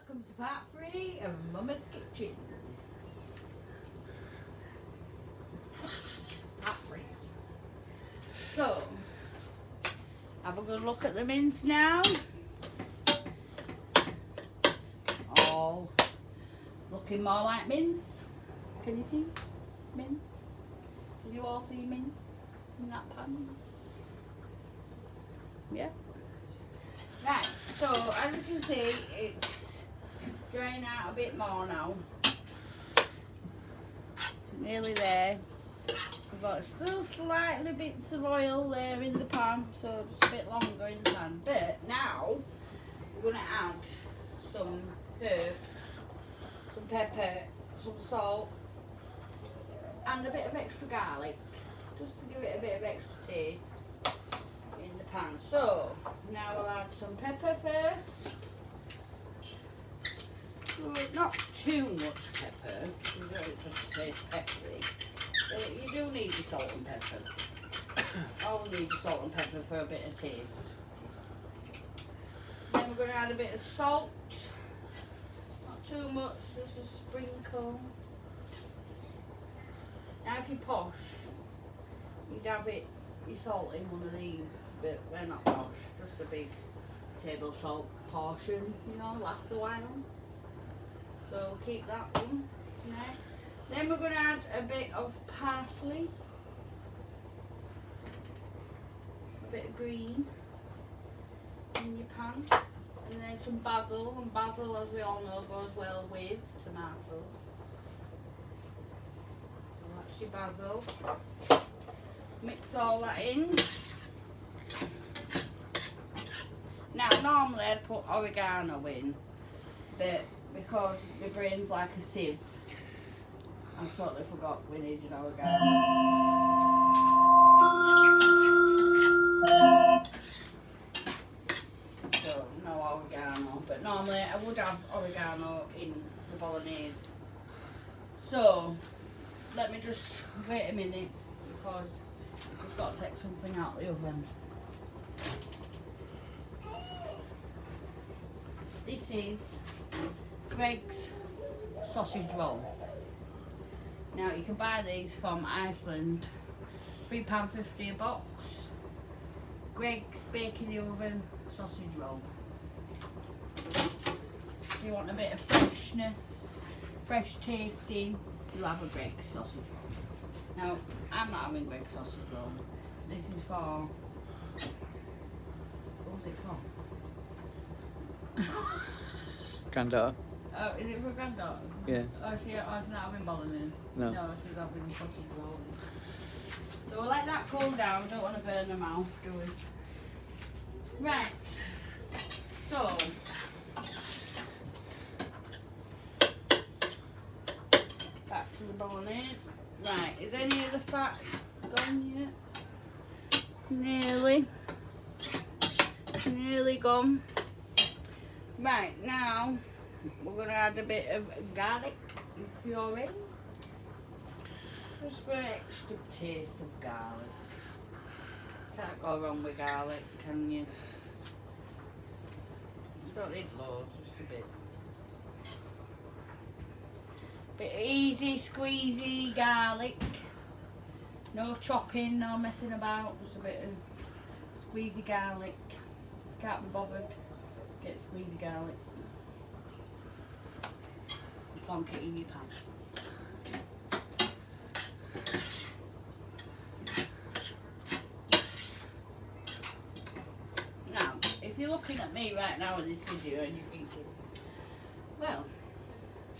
welcome to part 3 of Mama's Kitchen. Part 3. So, have a good look at the mince now. Oh, looking more like mince. Can you see mince? Can you all see mince in that pan? Yeah. Right, so as you can see, it's drying out a bit more now. Nearly there. We've got still slightly bits of oil there in the pan, so just a bit longer in the pan. But now we're going to add some herbs, some pepper, some salt, and a bit of extra garlic, just to give it a bit of extra taste in the pan. So now we'll add some pepper first. Not too much pepper, you don't want it just to taste peppery. But you do need your salt and pepper. Always need your salt and pepper for a bit of taste. Then we're going to add a bit of salt. Not too much, just a sprinkle. Now if you're posh, you'd have it, your salt in one of these, but we're not posh, just a big table salt portion, you know, lasts a while. So we'll keep that one. Right. Then we're going to add a bit of parsley, a bit of green in your pan, and then some basil, and basil, as we all know, goes well with tomato. So that's your basil. Mix all that in. Now normally I'd put oregano in, but because my brain's like a sieve, I totally forgot we needed oregano. So no oregano, but normally I would have oregano in the bolognese. So let me just wait a minute because we've got to take something out of the oven. This is Greggs sausage roll. Now you can buy these from Iceland, £3.50 a box. Greggs bake in the oven sausage roll. If you want a bit of freshness, fresh tasting, you have a Greggs sausage roll. Now I'm not having Greggs sausage roll. This is for, what was it for? Granddaughter. Oh, is it for granddaughter? Yeah. Oh, she's not having bolognese. No. No, she's having sausage roll. So we'll let that cool down. We don't want to burn her mouth, do we? Right. So back to the bolognese. Right. Is any of the fat gone yet? Nearly. Nearly gone. Right, now we're going to add a bit of garlic puree. Just for an extra taste of garlic. Can't go wrong with garlic, can you? You don't need loads, just a bit. Bit of easy, squeezy garlic. No chopping, no messing about, just a bit of squeezy garlic. Can't be bothered. Get squeezy garlic. Plonk it in your pan. Now, if you're looking at me right now in this video and you're thinking, well,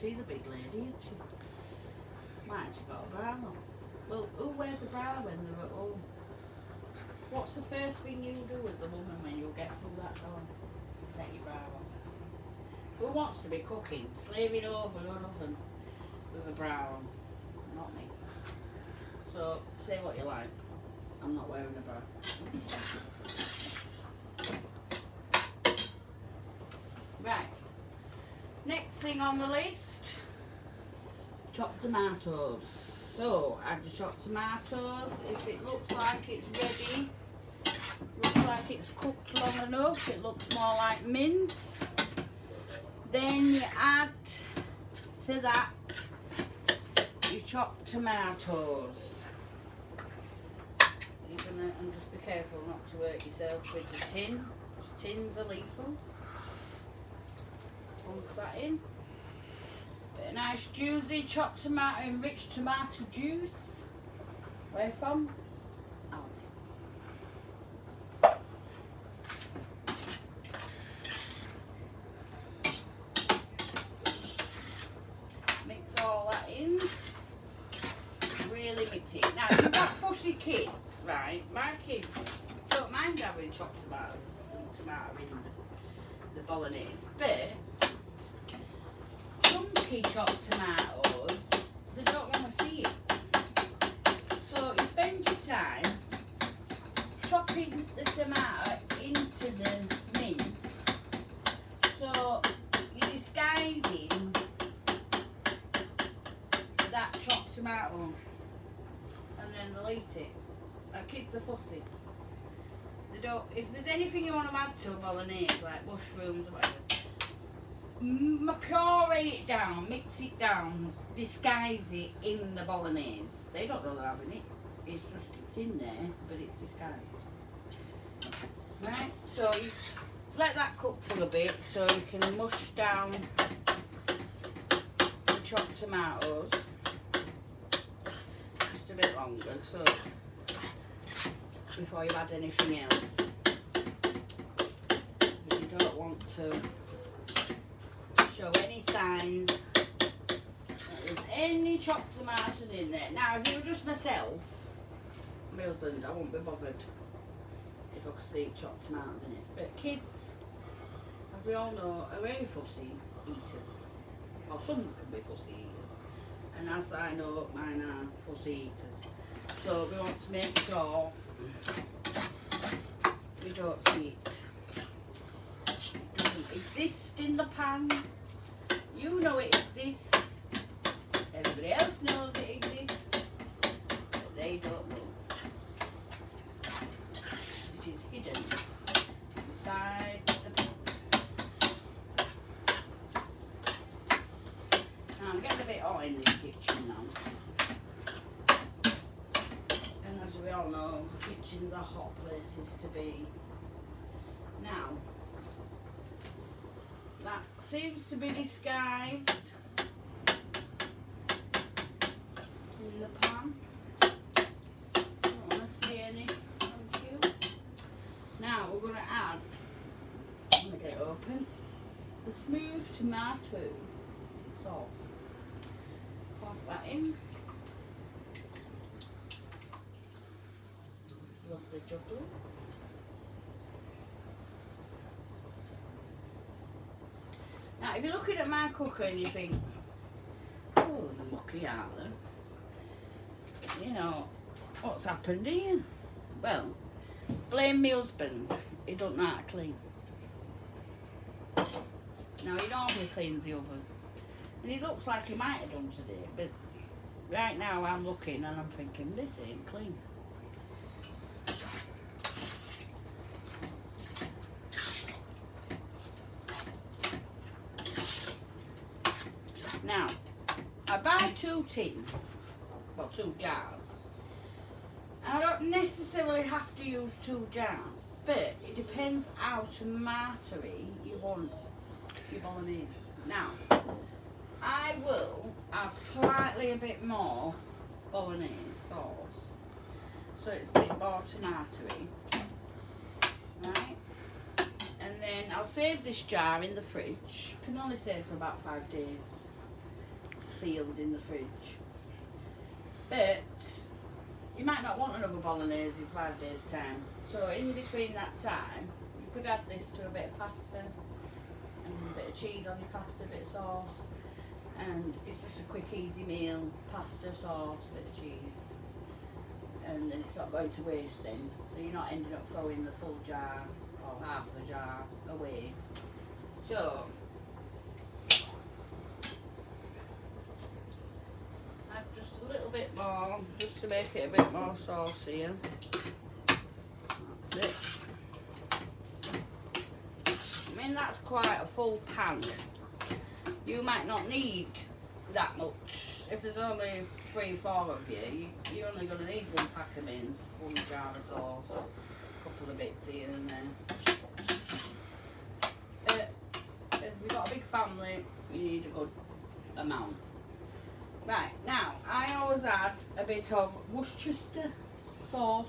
she's a big lady, isn't she? Might have got a bra on. Well, who wears a bra when they're at home? What's the first thing you do as a woman when you get through that door? Take your bra off. Who wants to be cooking, slaving over an oven with a bra on? Not me. So, say what you like. I'm not wearing a bra. Right. Next thing on the list, chopped tomatoes. So, add your chopped tomatoes. If it looks like it's ready, looks like it's cooked long enough, it looks more like mince, then you To that, you chop tomatoes. And just be careful not to hurt yourself with the tin. Tins are lethal. Plunk that in. Bit of nice juicy chopped tomato, enriched tomato juice. Where from? Aldi. Mix all that in. Really mix it. Now, if you've got fussy kids, right? My kids don't mind having chopped tomatoes and tomato in the bolognese, but chunky chopped tomatoes, they don't want to see it. So you spend your time chopping the tomato into the mince, so you're disguising that chopped tomato, and then they'll eat it. Our kids are fussy. They don't. If there's anything you want to add to a bolognese, like mushrooms or whatever, puree it down, mix it down, disguise it in the bolognese. They don't know they're having it. It's just it's in there, but it's disguised. Right. So you let that cook for a bit, so you can mush down the chopped tomatoes just a bit longer. So. Before you add anything else, but you don't want to show any signs that there's any chopped tomatoes in there. Now, if you were just myself, my husband, I wouldn't be bothered if I could see chopped tomatoes in it. But kids, as we all know, are very fussy eaters. Or some can be fussy eaters, and as I know, mine are fussy eaters. So we want to make sure we don't see it. It doesn't exist in the pan. You know it exists. Everybody else knows it exists. But they don't know. It is hidden inside the pan. Now I'm getting a bit hot in this kitchen now. As we all know, kitchens are hot places to be. Now, that seems to be disguised in the pan. Don't want to see any, thank you. Now we're going to add, I'm going to get it open, the smooth tomato sauce. Pop that in. Lovely juggler. Now, if you're looking at my cooker and you think, oh, they're mucky, aren't they? You know, what's happened here? Well, blame my husband. He doesn't know how to clean. Now, he normally cleans the oven. And he looks like he might have done today, but right now I'm looking and I'm thinking, this ain't clean. Now, I buy 2 tins, well 2 jars. I don't necessarily have to use 2 jars, but it depends how tomatoey you want your bolognese. Now, I will add slightly a bit more bolognese sauce, so it's a bit more tomatoey, right? And then I'll save this jar in the fridge. Can only save for about 5 days. Sealed in the fridge, but you might not want another bolognese in 5 days time, so in between that time you could add this to a bit of pasta and a bit of cheese on your pasta, a bit of sauce, and it's just a quick easy meal. Pasta, sauce, a bit of cheese, and then it's not going to waste then, so you're not ending up throwing the full jar or half the jar away. So a little bit more, just to make it a bit more saucier. That's it. I mean, that's quite a full pan. You might not need that much. If there's only 3-4 of you, you're only going to need 1 pack of mince, 1 jar of sauce, a couple of bits here and there. If you've got a big family, you need a good amount. Right, now, I always add a bit of Worcestershire sauce,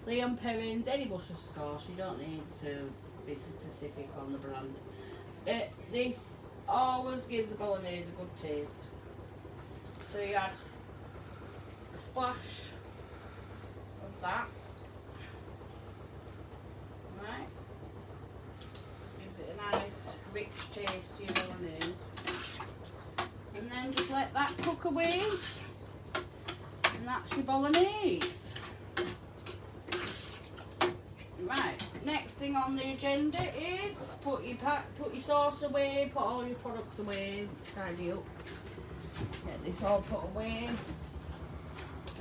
Leon Perrins, any Worcestershire sauce, you don't need to be specific on the brand. This always gives the bolognese a good taste. So you add a splash of that. Right. Gives it a nice, rich taste to your bolognese. And then just let that cook away. And that's your bolognese. Right, next thing on the agenda is put your sauce away, put all your products away, tidy up. Get this all put away.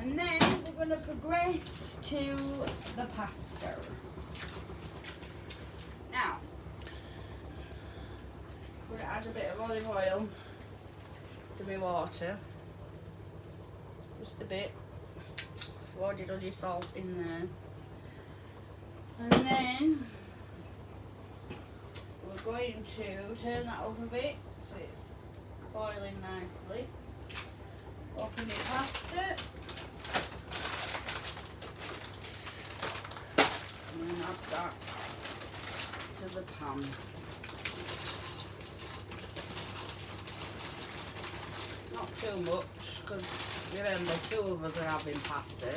And then we're going to progress to the pasta. Now, we're going to add a bit of olive oil to my water. Just a bit. You've already done your salt in there. And then we're going to turn that up a bit so it's boiling nicely. Open your pasta. And then add that to the pan. Not too much, because remember 2 of us are having pasta,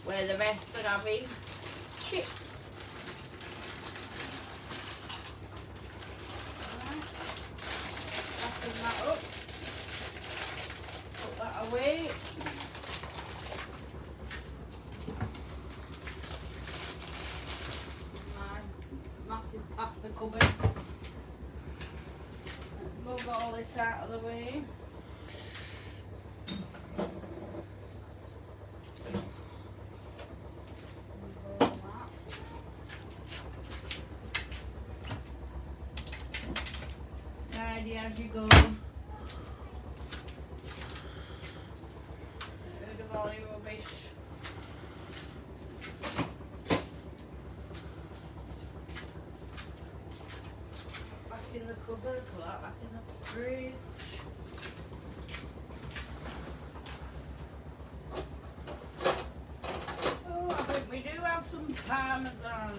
where the rest are having chips. That up, put that away. My massive pasta cupboard. Move all this out of the way. Tidy as you go. Rid of all your rubbish. Back in the cupboard, put that back in the fridge. Oh, I think we do have some parmesan.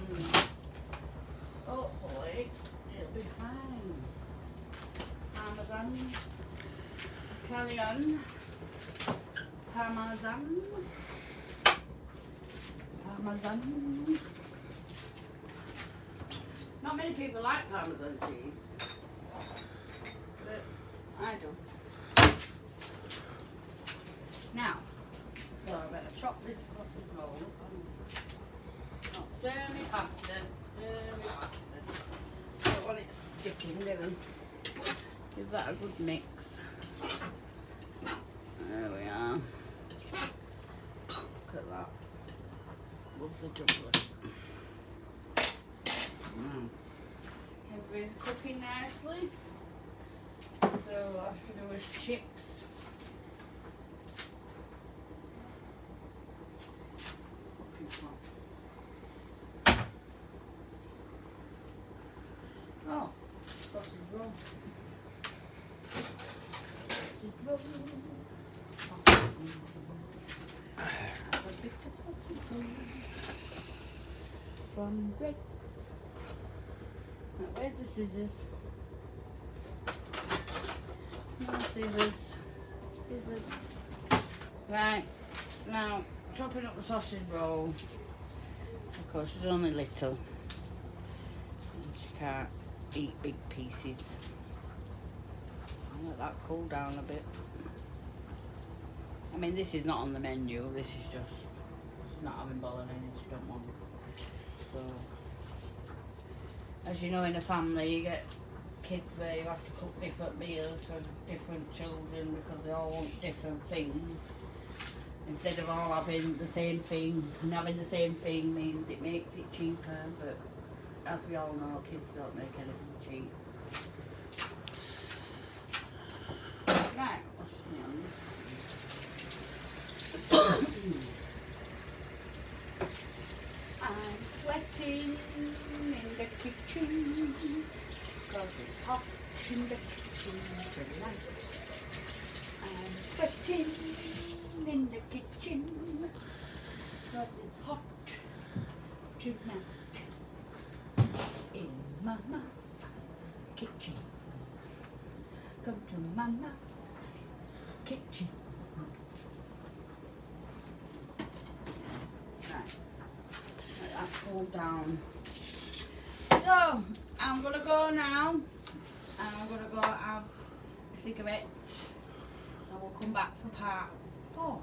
Hopefully, it'll be fine. Parmesan, Italian, Parmesan, Parmesan. Not many people like Parmesan cheese, but I do. Now, so I better chop this sausage roll up and not stir my pasta, Don't want it sticking, do I? Give that a good mix. There we are. Look at that. Lovely chocolate. Everybody's cooking nicely. So all I have to do is chips. Looking hot. Oh, sausage roll. From Greg. Now, where's the scissors? No scissors. Scissors. Right. Now, chopping up the sausage roll. Of course, she's only little. She can't eat big pieces. Let that cool down a bit. I mean, this is not on the menu. This is just not having bolognese. You don't want it. So, as you know, in a family, you get kids where you have to cook different meals for different children because they all want different things. Instead of all having the same thing, and having the same thing means it makes it cheaper. But as we all know, kids don't make anything cheap. Right, kitchen. Cause it's hot in the kitchen tonight. I'm sweating in the kitchen. Cause it's hot tonight. In Mama's kitchen. Come to Mama's kitchen. Right. Let that cool down. So, I'm gonna go now. And I'm gonna go have a cigarette. And we'll come back for part 4.